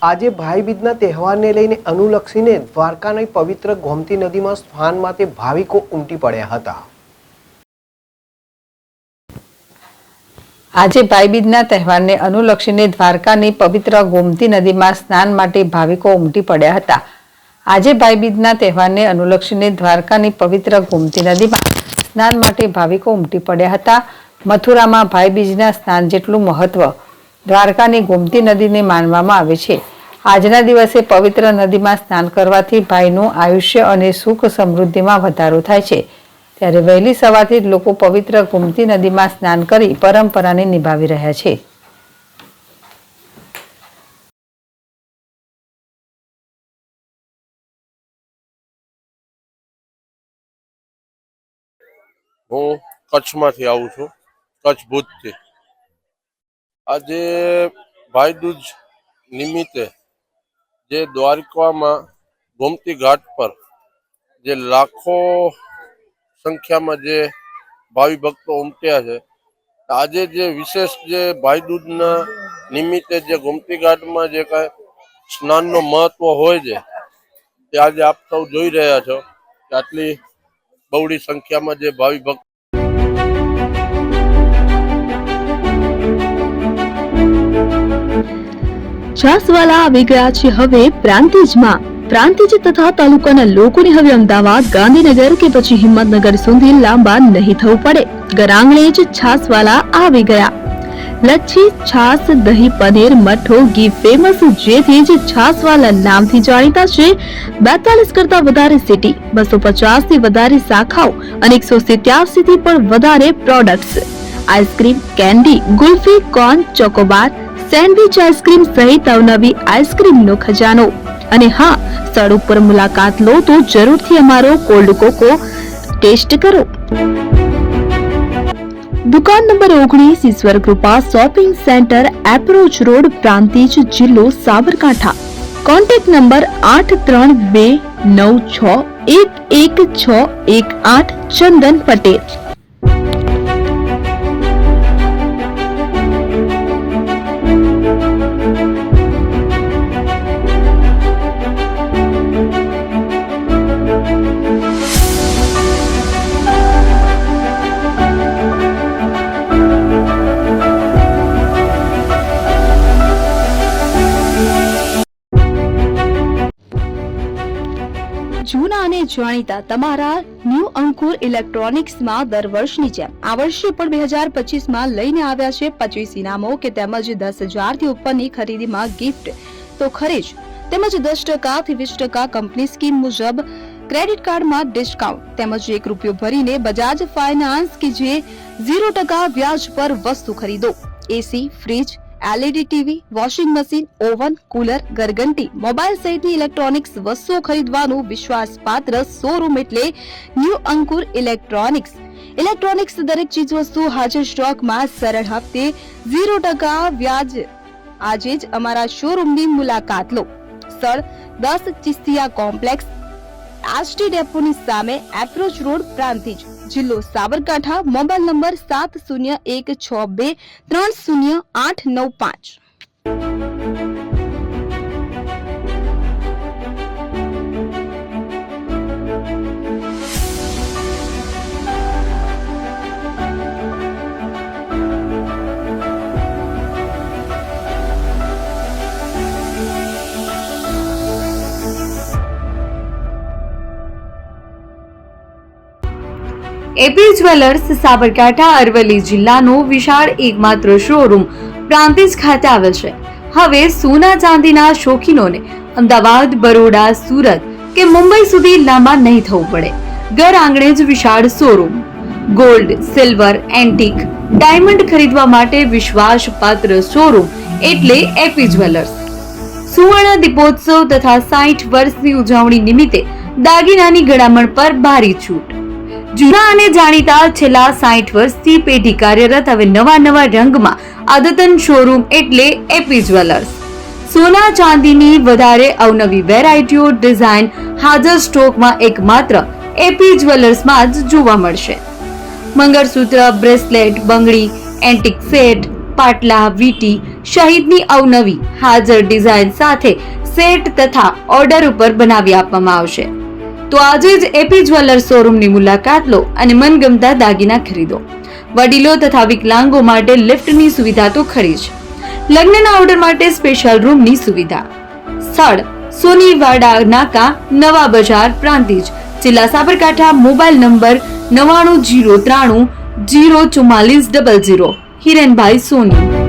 આજે ભાઈ બીજના તહેવારને લઈને અનુલક્ષીને દ્વારકાની પવિત્ર ગોમતી નદીમાં સ્નાન માટે ભાવિકો ઉમટી પડ્યા હતા। આજે ભાઈબીજના તહેવારને અનુલક્ષીને દ્વારકાની પવિત્ર ગોમતી નદીમાં સ્નાન માટે ભાવિકો ઉમટી પડ્યા હતા। આજે ભાઈબીજના તહેવારને અનુલક્ષીને દ્વારકાની પવિત્ર ગોમતી નદીમાં સ્નાન માટે ભાવિકો ઉમટી પડ્યા હતા। મથુરામાં ભાઈબીજના સ્નાન જેટલું મહત્વ દ્વારકાની ગોમતી નદીને માનવામાં આવે છે। આજના દિવસે પવિત્ર નદીમાં સ્નાન કરવાથી ભાઈનું આયુષ્ય અને સુખ સમૃદ્ધિમાં વધારો થાય છે। ત્યારે વહેલી સવારથી જ લોકો પવિત્ર ગોમતી નદીમાં સ્નાન કરી પરંપરાને નિભાવી રહ્યા છે। હું કચ્છમાંથી આવું છું, કચ્છ ભુજથી। આજે ભાઈ દૂજ નિમિત્તે જે દ્વારકામાં ગોમતી ઘાટ પર જે લાખો સંખ્યામાં જે ભાવિ ભક્તો ઉમટ્યા છે, આજે જે વિશેષ જે ભાઈ દૂજના નિમિત્તે જે ગોમતી ઘાટમાં જે કાંઈ સ્નાનનો મહત્વ હોય છે તે આજે આપ સૌ જોઈ રહ્યા છો કે આટલી બહોળી સંખ્યામાં જે ભાવિ ભક્ત છાસવાલા આવી ગયા છે હવે પ્રાંતિજમાં। પ્રાંતિજ તથા તાલુકાના લોકોને હવે અમદાવાદ, ગાંધીનગર કે પછી હિંમતનગર સુધી લાંબા નહીં થવું પડે। ઘરાંગણે જ છાસવાલા આવી ગયા। લચ્છી, છાસ, દહીં, પનીર, મઠ્ઠો, ઘી ફેમસ, જેથી જ છાસવાલા નામથી જાણીતા છે। 42 કરતા વધારે સિટી, 250 થી વધારે શાખાઓ અને 187 થી પણ વધારે products. Ice cream, candy, kulfi, corn, Chocobar, sandwich ice cream સહિત અવનવી આઈસ્ક્રીમનો ખજાનો। અને હા, સ્થળ ઉપર મુલાકાત લો તો જરૂરથી અમારો કોલ્ડ કોકો ટેસ્ટ કરો। દુકાન number 19, Ishwar Krupa shopping centre, approach road, Prantij, જિલ્લો સાબરકાંઠા। Contact number 8326111618 Chandan Patel. જૂના અને જાણીતા તમારા ન્યૂ અંકુર ઇલેક્ટ્રોનિક્સમાં દર વર્ષની જેમ આ વર્ષે પણ 2025માં લઈને આવ્યા છે 25 ઇનામો કે તેમજ 10,000 થી ઉપરની ખરીદીમાં ગિફ્ટ તો ખરી જ, તેમજ 10% થી 20% કંપની સ્કીમ મુજબ ક્રેડિટ કાર્ડમાં ડિસ્કાઉન્ટ, તેમજ ₹1 ભરીને બજાજ ફાઇનાન્સ કે જે 0% વ્યાજ પર વસ્તુ ખરીદો। AC, fridge, LED TV, washing machine, oven, cooler, ગરગંટી, મોબાઈલ સહિતની ઇલેક્ટ્રોનિક્સ વસ્તુઓ ખરીદવાનું વિશ્વાસપાત્ર શોરૂમ એટલે ન્યૂ અંકુર ઇલેક્ટ્રોનિક્સ। ઇલેક્ટ્રોનિક્સ દરેક ચીજ વસ્તુ હાજર સ્ટોકમાં, સરળ હપ્તે, 0% વ્યાજ। આજે જ અમારા શોરૂમની મુલાકાત લો। સ્થળ 10 ચિસ્તિયા કોમ્પ્લેક્સ, આરટી ડેપોની સામે, એપ્રોચ રોડ, પ્રાંતિજ, જિલ્લો Sabarkantha. Mobile number 7012630895। AP jewellers Sabarkantha Aravalli જિલ્લાનો વિશાળ એકમાત્ર શોરૂમ પ્રાંતિજ ખાતે આવેલ છે। હવે સોના ચાંદીના શોખીનોને અમદાવાદ, બરોડા, સુરત કે મુંબઈ સુધી લાંબા નહીં થવું પડે। ઘર આંગણે જ વિશાળ showroom. Gold, silver, antique, diamond ખરીદવા માટે વિશ્વાસપાત્ર શોરૂમ એટલે એપી જ્વેલર્સ। સુવર્ણ દીપોત્સવ તથા 60 વર્ષની ઉજવણી નિમિત્તે દાગીનાની ગળામણ પર ભારી છૂટ। જૂના અને જાણીતા છેલ્લા 60 વર્ષથી પેઢી કાર્યરત હવે નવા રંગમાં અદ્યતન શોરૂમ એટલે એપી જ્વેલર્સ। સોના ચાંદીની વધારે અવનવી વેરાયટીઓ, ડિઝાઇન હાજર સ્ટોકમાં એકમાત્ર એપી જ્વેલર્સમાં જ જોવા મળશે। મંગળસૂત્ર, બ્રેસલેટ, બંગડી, એન્ટિક સેટ, પાટલા, વીટી, સહિતની અવનવી હાજર ડિઝાઇન સાથે સેટ તથા ઓર્ડર ઉપર બનાવી આપવામાં આવશે. તો આજે જ એપી જ્વેલર્સ શોરૂમની મુલાકાત લો અને મનગમતા દાગીના ખરીદો. વડીલો તથા વિકલાંગો માટે લિફ્ટની સુવિધા તો ખરી જ. લગ્નના ઓર્ડર માટે સ્પેશિયલ રૂમની સુવિધા. સ્થળ સોનીવાડા નાકા, નવા બજાર, પ્રાંતિજ, જિલ્લા સાબરકાંઠા. Mobile number 9903304400. હિરેનભાઈ સોની.